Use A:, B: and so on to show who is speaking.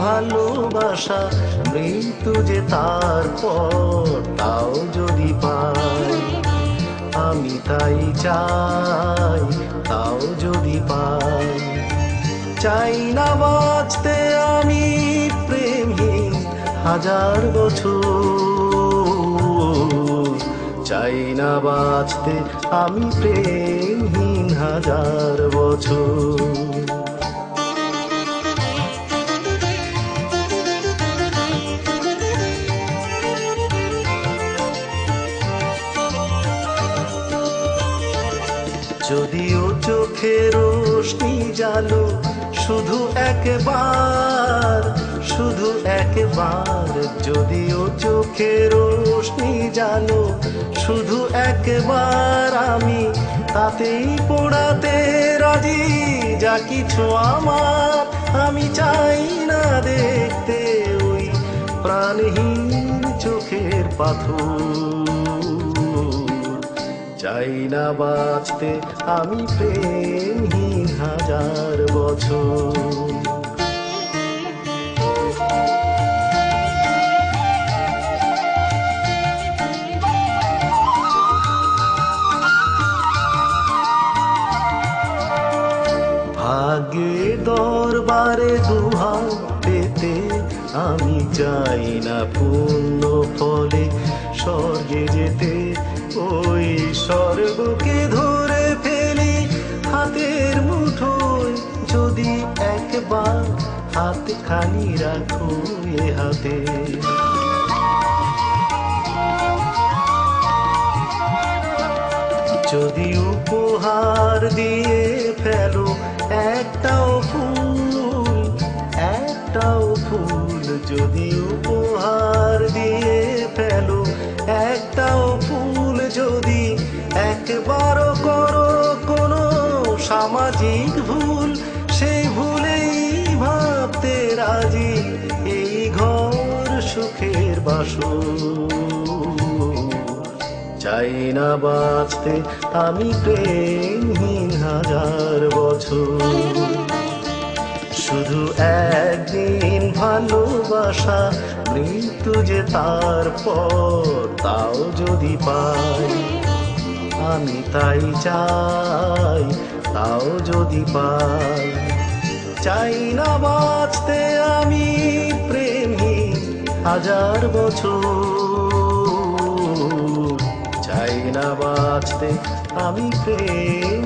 A: ভালোবাসা মৃত্যু যে তারপর তাও যদি পাই, আমি তাই চাই তাও যদি পাই। চাই না বাঁচতে আমি প্রেমহীন হাজার বছর, চাই না বাঁচতে আমি প্রেমহীন হাজার বছর। যদিও চোখের রোশনি জালো শুধু একবার, শুধু একবার, যদিও চোখের রোশনি জালো শুধু একবার, আমি তাতেই পোড়াতে রাজি যা কিছু আমার। আমি চাই না দেখতে ওই প্রাণহীন চোখের পাথর, চাই না বাঁচতে আমি প্রেমহীন হাজার বছর। ভাগ্যে দরবারে দুহাত পেতে আমি চাই না পুণ্য ফলে স্বর্গে যেতে, ওই স্বর্গকে ধরে ফেলি হাতের মুঠোয়। যদি একবার হাত খালি রাখো এ হাতে, যদি উপহার দিয়ে ফেলো একটাও ফুল, একটাও ফুল, যদি উপহার দিয়ে ফেলো একটাও ফুল, যদি একবারও করো কোনো সামাজিক ভুল, সেই ভুলেই ভাবতে রাজি এই ঘর সুখের বাসর। চাই না বাঁচতে আমি প্রেমহীন হাজার বছর, শুধু একদিন ভালোবাসা মৃত্যু যে তারপর তাও যদি পাই, আমি তাই চাই তাও যদি পাই। চাই না বাঁচতে আমি প্রেমহীন হাজার বছর, চাই না বাঁচতে আমি প্রেম